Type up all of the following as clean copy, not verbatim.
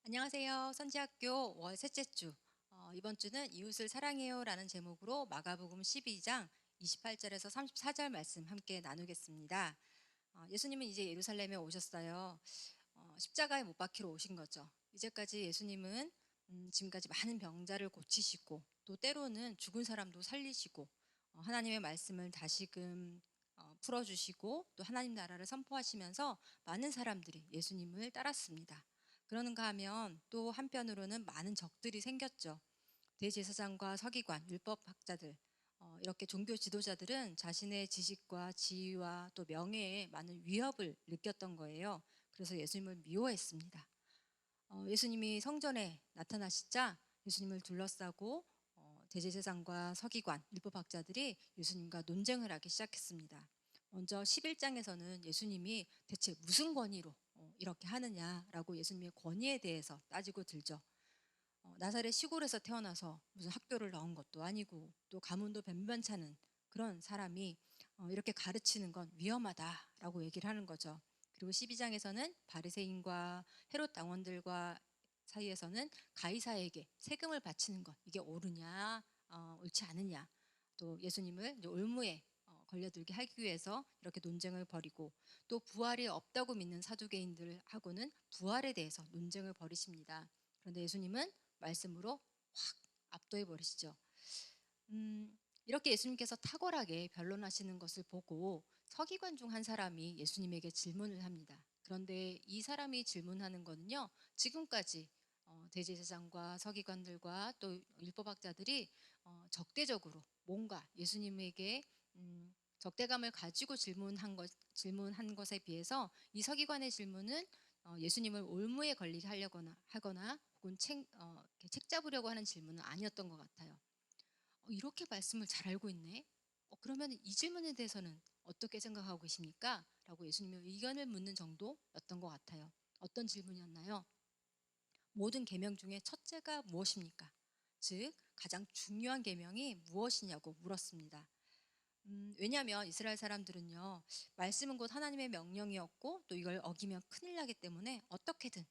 안녕하세요. 선지학교 월 셋째 주. 이번 주는 이웃을 사랑해요라는 제목으로 마가복음 12장 28절에서 34절 말씀 함께 나누겠습니다. 예수님은 이제 예루살렘에 오셨어요. 십자가에 못 박히러 오신 거죠. 이제까지 예수님은 지금까지 많은 병자를 고치시고 또 때로는 죽은 사람도 살리시고 하나님의 말씀을 다시금 풀어주시고 또 하나님 나라를 선포하시면서 많은 사람들이 예수님을 따랐습니다. 그러는가 하면 또 한편으로는 많은 적들이 생겼죠. 대제사장과 서기관, 율법학자들, 이렇게 종교 지도자들은 자신의 지식과 지위와 또 명예에 많은 위협을 느꼈던 거예요. 그래서 예수님을 미워했습니다. 예수님이 성전에 나타나시자 예수님을 둘러싸고 대제사장과 서기관, 율법학자들이 예수님과 논쟁을 하기 시작했습니다. 먼저 11장에서는 예수님이 대체 무슨 권위로 이렇게 하느냐라고 예수님의 권위에 대해서 따지고 들죠. 나사렛 시골에서 태어나서 무슨 학교를 나온 것도 아니고 또 가문도 변변찮은 그런 사람이 이렇게 가르치는 건 위험하다라고 얘기를 하는 거죠. 그리고 12장에서는 바리새인과 헤롯 당원들과 사이에서는 가이사에게 세금을 바치는 것 이게 옳으냐 옳지 않으냐 또 예수님을 이제 올무에 걸려들게 하기 위해서 이렇게 논쟁을 벌이고 또 부활이 없다고 믿는 사두개인들하고는 부활에 대해서 논쟁을 벌이십니다. 그런데 예수님은 말씀으로 확 압도해 버리시죠. 이렇게 예수님께서 탁월하게 변론하시는 것을 보고 서기관 중 한 사람이 예수님에게 질문을 합니다. 그런데 이 사람이 질문하는 거는요, 지금까지 대제사장과 서기관들과 또 율법학자들이 적대적으로 뭔가 예수님에게 적대감을 가지고 질문한 것에 비해서 이 서기관의 질문은 예수님을 올무에 걸리게 하거나 혹은 책 잡으려고 하는 질문은 아니었던 것 같아요. 이렇게 말씀을 잘 알고 있네. 그러면 이 질문에 대해서는 어떻게 생각하고 계십니까? 라고 예수님의 의견을 묻는 정도였던 것 같아요. 어떤 질문이었나요? 모든 계명 중에 첫째가 무엇입니까? 즉 가장 중요한 계명이 무엇이냐고 물었습니다. 왜냐하면 이스라엘 사람들은요 말씀은 곧 하나님의 명령이었고 또 이걸 어기면 큰일 나기 때문에 어떻게든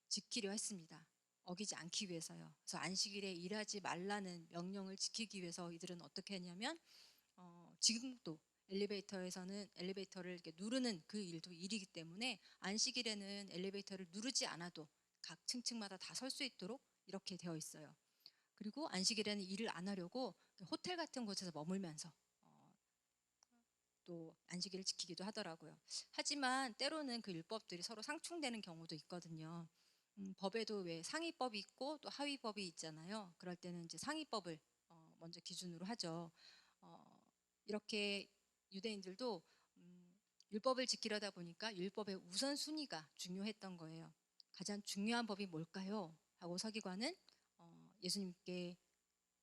지키려 했습니다. 어기지 않기 위해서요. 그래서 안식일에 일하지 말라는 명령을 지키기 위해서 이들은 어떻게 했냐면 지금도 엘리베이터에서는 엘리베이터를 이렇게 누르는 그 일도 일이기 때문에 안식일에는 엘리베이터를 누르지 않아도 각 층층마다 다 설 수 있도록 이렇게 되어 있어요. 그리고 안식일에는 일을 안 하려고 호텔 같은 곳에서 머물면서 또 안식일을 지키기도 하더라고요. 하지만 때로는 그 율법들이 서로 상충되는 경우도 있거든요. 법에도 왜 상위법이 있고 또 하위법이 있잖아요. 그럴 때는 이제 상위법을 먼저 기준으로 하죠. 어, 이렇게 유대인들도 율법을 지키려다 보니까 율법의 우선순위가 중요했던 거예요. 가장 중요한 법이 뭘까요? 하고 서기관은 예수님께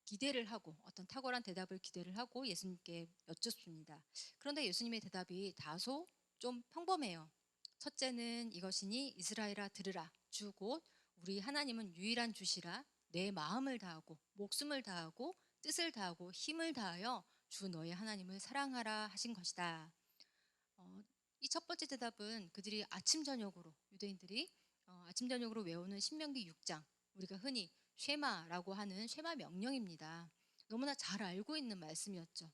기대를 하고 어떤 탁월한 대답을 기대를 하고 예수님께 여쭙습니다. 그런데 예수님의 대답이 다소 좀 평범해요. 첫째는 이것이니 이스라엘아 들으라. 주 곧 우리 하나님은 유일한 주시라. 내 마음을 다하고 목숨을 다하고 뜻을 다하고 힘을 다하여 주 너의 하나님을 사랑하라 하신 것이다. 이 첫 번째 대답은 그들이 아침 저녁으로 유대인들이 아침 저녁으로 외우는 신명기 6장 우리가 흔히 쉐마라고 하는 쉐마 명령입니다. 너무나 잘 알고 있는 말씀이었죠.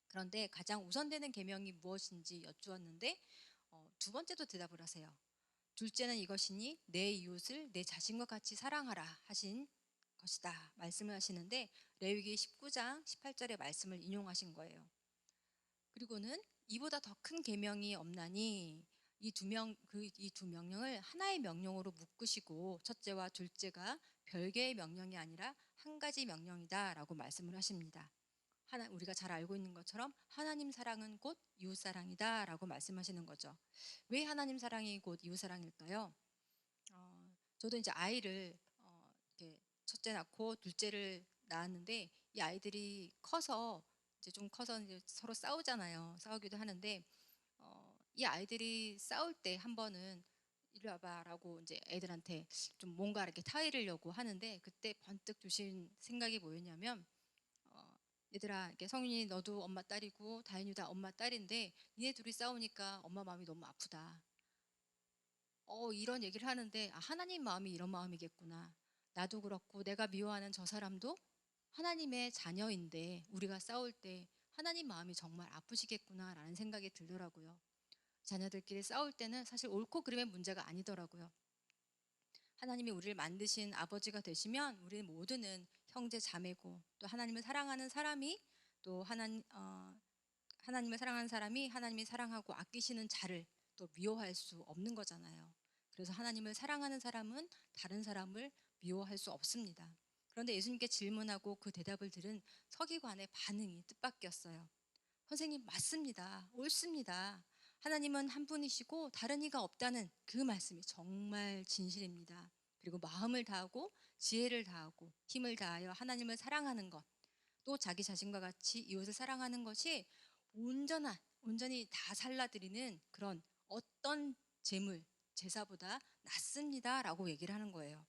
그런데 가장 우선되는 계명이 무엇인지 여쭈었는데 두 번째도 대답을 하세요. 둘째는 이것이니 내 이웃을 내 자신과 같이 사랑하라 하신 것이다 말씀을 하시는데 레위기 19장 18절의 말씀을 인용하신 거예요. 그리고는 이보다 더 큰 계명이 없나니 이 두 명령을 하나의 명령으로 묶으시고 첫째와 둘째가 별개의 명령이 아니라 한 가지 명령이다라고 말씀을 하십니다. 우리가 잘 알고 있는 것처럼 하나님 사랑은 곧 이웃 사랑이다라고 말씀하시는 거죠. 왜 하나님 사랑이 곧 이웃 사랑일까요? 저도 이제 아이를 이렇게 첫째 낳고 둘째를 낳았는데 이 아이들이 커서 이제 좀 커서 이제 서로 싸우잖아요. 싸우기도 하는데 이 아이들이 싸울 때 한 번은 이리 와봐라고 이제 애들한테 좀 뭔가 이렇게 타이르려고 하는데 그때 번뜩 주신 생각이 뭐였냐면 얘들아 이렇게 성윤이 너도 엄마 딸이고 다현이도 엄마 딸인데 니네 둘이 싸우니까 엄마 마음이 너무 아프다. 이런 얘기를 하는데 하나님 마음이 이런 마음이겠구나. 나도 그렇고 내가 미워하는 저 사람도 하나님의 자녀인데 우리가 싸울 때 하나님 마음이 정말 아프시겠구나라는 생각이 들더라고요. 자녀들끼리 싸울 때는 사실 옳고 그름의 문제가 아니더라고요. 하나님이 우리를 만드신 아버지가 되시면 우리 모두는 형제 자매고, 또 하나님을 사랑하는 사람이 또 하나님을 사랑하는 사람이 하나님이 사랑하고 아끼시는 자를 또 미워할 수 없는 거잖아요. 그래서 하나님을 사랑하는 사람은 다른 사람을 미워할 수 없습니다. 그런데 예수님께 질문하고 그 대답을 들은 서기관의 반응이 뜻밖이었어요. 선생님, 맞습니다. 옳습니다. 하나님은 한 분이시고 다른 이가 없다는 그 말씀이 정말 진실입니다. 그리고 마음을 다하고 지혜를 다하고 힘을 다하여 하나님을 사랑하는 것, 또 자기 자신과 같이 이웃을 사랑하는 것이 온전히 다 살라드리는 그런 어떤 재물, 제사보다 낫습니다라고 얘기를 하는 거예요.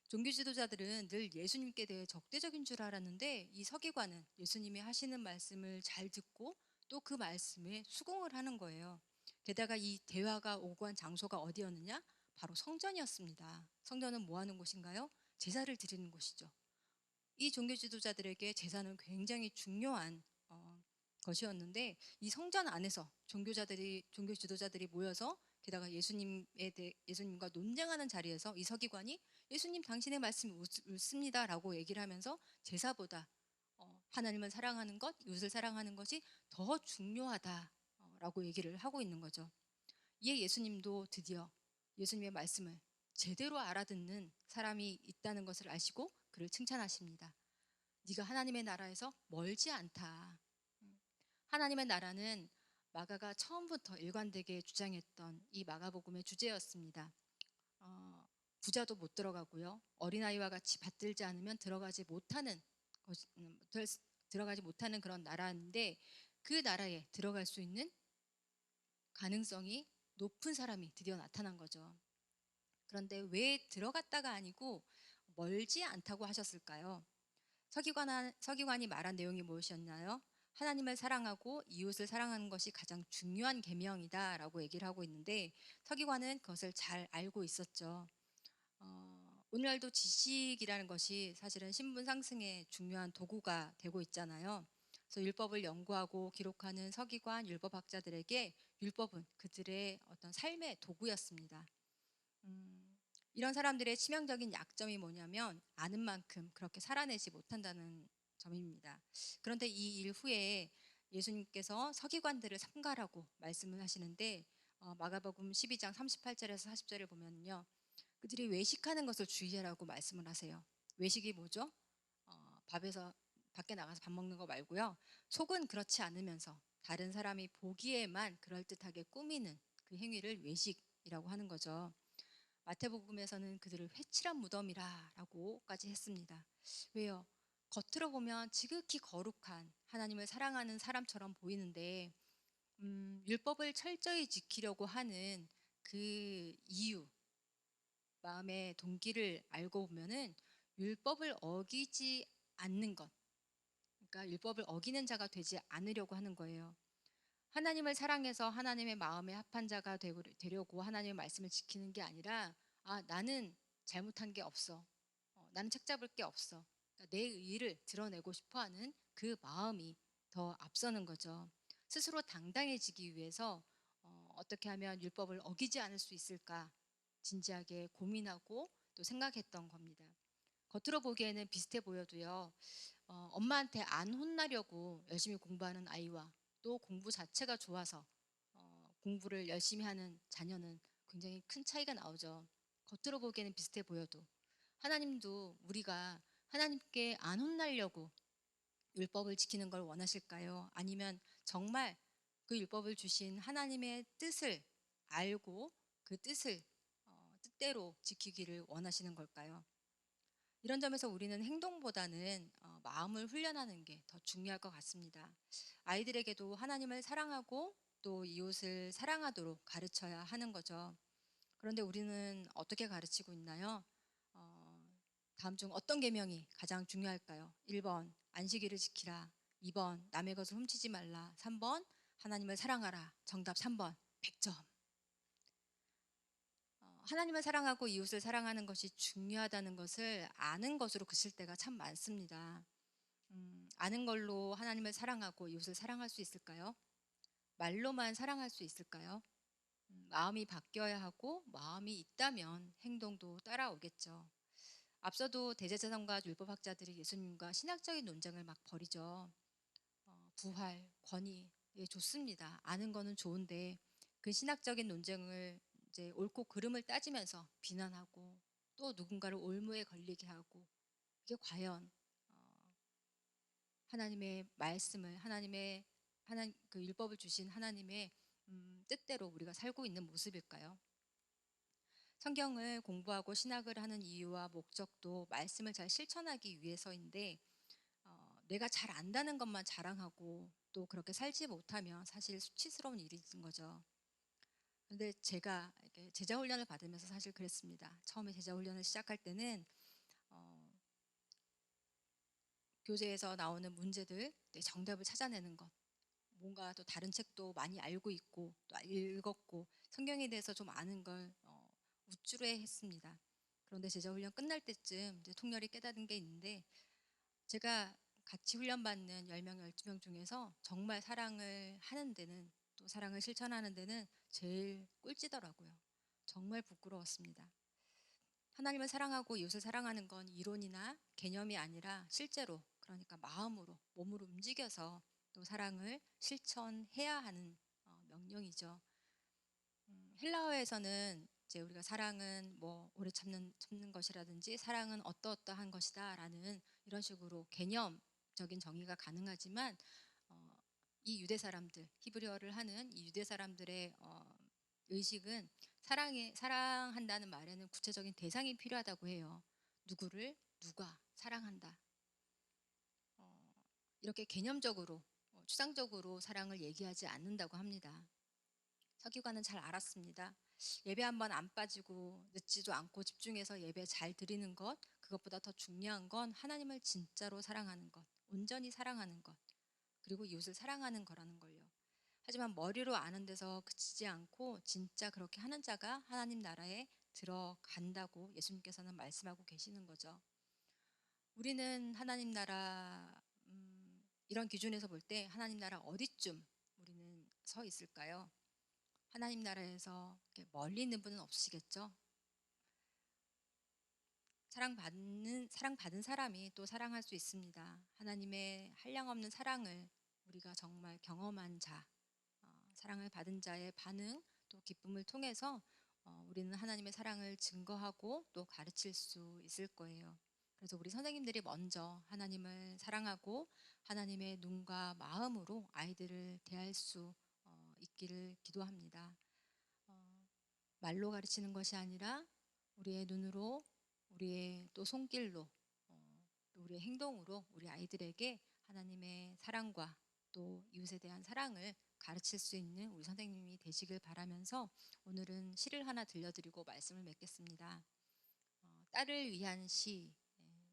종교 지도자들은 늘 예수님께 대해 적대적인 줄 알았는데, 이 서기관은 예수님이 하시는 말씀을 잘 듣고 또 그 말씀에 수긍을 하는 거예요. 게다가 이 대화가 오고 간 장소가 어디였느냐? 바로 성전이었습니다. 성전은 뭐 하는 곳인가요? 제사를 드리는 곳이죠. 이 종교 지도자들에게 제사는 굉장히 중요한 것이었는데, 이 성전 안에서 종교 지도자들이 모여서 게다가 예수님과 논쟁하는 자리에서 이 서기관이 예수님, 당신의 말씀이 옳습니다라고 얘기를 하면서 제사보다 하나님을 사랑하는 것, 이웃을 사랑하는 것이 더 중요하다라고 얘기를 하고 있는 거죠. 이에 예수님도 드디어 예수님의 말씀을 제대로 알아듣는 사람이 있다는 것을 아시고 그를 칭찬하십니다. 네가 하나님의 나라에서 멀지 않다. 하나님의 나라는 마가가 처음부터 일관되게 주장했던 이 마가복음의 주제였습니다. 부자도 못 들어가고요. 어린아이와 같이 받들지 않으면 들어가지 못하는 그런 나라인데, 그 나라에 들어갈 수 있는 가능성이 높은 사람이 드디어 나타난 거죠. 그런데 왜 들어갔다가 아니고 멀지 않다고 하셨을까요? 서기관이 말한 내용이 무엇이었나요? 하나님을 사랑하고 이웃을 사랑하는 것이 가장 중요한 계명이다라고 얘기를 하고 있는데, 서기관은 그것을 잘 알고 있었죠. 오늘날도 지식이라는 것이 사실은 신분 상승의 중요한 도구가 되고 있잖아요. 그래서 율법을 연구하고 기록하는 서기관, 율법학자들에게 율법은 그들의 어떤 삶의 도구였습니다. 이런 사람들의 치명적인 약점이 뭐냐면 아는 만큼 그렇게 살아내지 못한다는 점입니다. 그런데 이 일 후에 예수님께서 서기관들을 삼가라고 말씀을 하시는데, 마가복음 12장 38절에서 40절을 보면요, 그들이 외식하는 것을 주의하라고 말씀을 하세요. 외식이 뭐죠? 밥에서 밖에 나가서 밥 먹는 거 말고요, 속은 그렇지 않으면서 다른 사람이 보기에만 그럴듯하게 꾸미는 그 행위를 외식이라고 하는 거죠. 마태복음에서는 그들을 회칠한 무덤이라고까지 했습니다. 왜요? 겉으로 보면 지극히 거룩한 하나님을 사랑하는 사람처럼 보이는데, 율법을 철저히 지키려고 하는 그 이유, 마음의 동기를 알고 보면은 율법을 어기지 않는 것, 그러니까 율법을 어기는 자가 되지 않으려고 하는 거예요. 하나님을 사랑해서 하나님의 마음에 합한 자가 되려고 하나님의 말씀을 지키는 게 아니라, 나는 잘못한 게 없어. 나는 책 잡을 게 없어. 그러니까 내 의의를 드러내고 싶어 하는 그 마음이 더 앞서는 거죠. 스스로 당당해지기 위해서 어떻게 하면 율법을 어기지 않을 수 있을까 진지하게 고민하고 또 생각했던 겁니다. 겉으로 보기에는 비슷해 보여도요, 엄마한테 안 혼나려고 열심히 공부하는 아이와 또 공부 자체가 좋아서 공부를 열심히 하는 자녀는 굉장히 큰 차이가 나오죠. 겉으로 보기에는 비슷해 보여도 하나님도 우리가 하나님께 안 혼나려고 율법을 지키는 걸 원하실까요? 아니면 정말 그 율법을 주신 하나님의 뜻을 알고 그 뜻대로 지키기를 원하시는 걸까요? 이런 점에서 우리는 행동보다는 마음을 훈련하는 게 더 중요할 것 같습니다. 아이들에게도 하나님을 사랑하고 또 이웃을 사랑하도록 가르쳐야 하는 거죠. 그런데 우리는 어떻게 가르치고 있나요? 다음 중 어떤 계명이 가장 중요할까요? 1번 안식일을 지키라, 2번 남의 것을 훔치지 말라, 3번 하나님을 사랑하라. 정답 3번 100점. 하나님을 사랑하고 이웃을 사랑하는 것이 중요하다는 것을 아는 것으로 그칠 때가 참 많습니다. 아는 걸로 하나님을 사랑하고 이웃을 사랑할 수 있을까요? 말로만 사랑할 수 있을까요? 마음이 바뀌어야 하고 마음이 있다면 행동도 따라오겠죠. 앞서도 대제사장과 율법학자들이 예수님과 신학적인 논쟁을 막 벌이죠. 부활, 권위, 예, 좋습니다. 아는 거는 좋은데 그 신학적인 논쟁을 이제 옳고 그름을 따지면서 비난하고 또 누군가를 올무에 걸리게 하고 이게 과연 하나님의 말씀을 하나님 그 율법을 주신 하나님의 뜻대로 우리가 살고 있는 모습일까요? 성경을 공부하고 신학을 하는 이유와 목적도 말씀을 잘 실천하기 위해서인데 내가 잘 안다는 것만 자랑하고 또 그렇게 살지 못하면 사실 수치스러운 일인 거죠. 근데 제가 이렇게 제자 훈련을 받으면서 사실 그랬습니다. 처음에 제자 훈련을 시작할 때는 어, 교재에서 나오는 문제들 정답을 찾아내는 것, 뭔가 또 다른 책도 많이 알고 있고 또 읽었고 성경에 대해서 좀 아는 걸 우쭐해 했습니다. 그런데 제자 훈련 끝날 때쯤 이제 통렬히 깨달은 게 있는데 제가 같이 훈련받는 10명, 12명 중에서 정말 사랑을 하는 데는 또 사랑을 실천하는 데는 제일 꼴찌더라고요. 정말 부끄러웠습니다. 하나님을 사랑하고 이웃을 사랑하는 건 이론이나 개념이 아니라 실제로 그러니까 마음으로 몸으로 움직여서 또 사랑을 실천해야 하는 명령이죠. 헬라어에서는 이제 우리가 사랑은 뭐 오래 참는 것이라든지 사랑은 어떠어떠한 것이다라는 이런 식으로 개념적인 정의가 가능하지만 어, 이 유대 사람들 히브리어를 하는 이 유대 사람들의 의식은 사랑한다는 말에는 구체적인 대상이 필요하다고 해요. 누구를 누가 사랑한다. 이렇게 개념적으로 추상적으로 사랑을 얘기하지 않는다고 합니다. 서기관은 잘 알았습니다. 예배 한번 안 빠지고 늦지도 않고 집중해서 예배 잘 드리는 것, 그것보다 더 중요한 건 하나님을 진짜로 사랑하는 것, 온전히 사랑하는 것, 그리고 이웃을 사랑하는 거라는 걸요. 하지만 머리로 아는 데서 그치지 않고 진짜 그렇게 하는 자가 하나님 나라에 들어간다고 예수님께서는 말씀하고 계시는 거죠. 우리는 하나님 나라 이런 기준에서 볼 때 하나님 나라 어디쯤 우리는 서 있을까요? 하나님 나라에서 멀리 있는 분은 없으시겠죠? 사랑받은 사람이 또 사랑할 수 있습니다. 하나님의 한량없는 사랑을 우리가 정말 경험한 자, 사랑을 받은 자의 반응, 또 기쁨을 통해서 우리는 하나님의 사랑을 증거하고 또 가르칠 수 있을 거예요. 그래서 우리 선생님들이 먼저 하나님을 사랑하고 하나님의 눈과 마음으로 아이들을 대할 수 있기를 기도합니다. 말로 가르치는 것이 아니라 우리의 눈으로, 우리의 또 손길로, 또 우리의 행동으로 우리 아이들에게 하나님의 사랑과 또 이웃에 대한 사랑을 가르칠 수 있는 우리 선생님이 되시길 바라면서 오늘은 시를 하나 들려드리고 말씀을 맺겠습니다. 딸을 위한 시,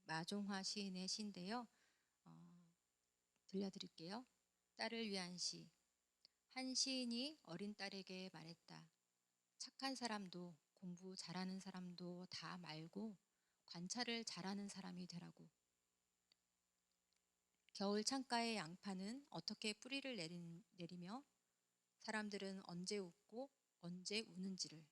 마종화 시인의 시인데요. 들려드릴게요. 딸을 위한 시. 한 시인이 어린 딸에게 말했다. 착한 사람도 공부 잘하는 사람도 다 말고 관찰을 잘하는 사람이 되라고. 겨울 창가의 양파는 어떻게 뿌리를 내리며 사람들은 언제 웃고 언제 우는지를.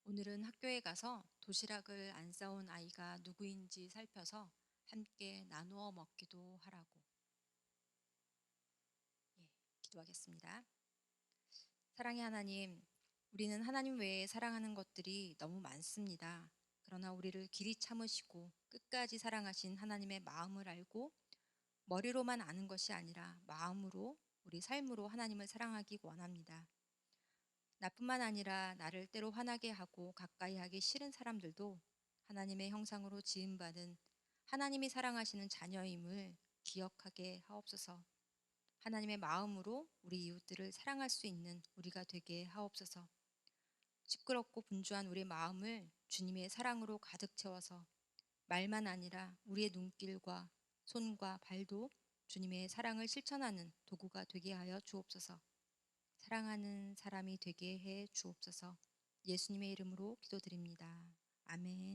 오늘은 학교에 가서 도시락을 안 싸온 아이가 누구인지 살펴서 함께 나누어 먹기도 하라고. 예, 기도하겠습니다. 사랑의 하나님, 우리는 하나님 외에 사랑하는 것들이 너무 많습니다. 그러나 우리를 길이 참으시고 끝까지 사랑하신 하나님의 마음을 알고 머리로만 아는 것이 아니라 마음으로 우리 삶으로 하나님을 사랑하기 원합니다. 나뿐만 아니라 나를 때로 화나게 하고 가까이 하기 싫은 사람들도 하나님의 형상으로 지음받은 하나님이 사랑하시는 자녀임을 기억하게 하옵소서. 하나님의 마음으로 우리 이웃들을 사랑할 수 있는 우리가 되게 하옵소서. 시끄럽고 분주한 우리 마음을 주님의 사랑으로 가득 채워서 말만 아니라 우리의 눈길과 손과 발도 주님의 사랑을 실천하는 도구가 되게 하여 주옵소서. 사랑하는 사람이 되게 해 주옵소서. 예수님의 이름으로 기도드립니다. 아멘.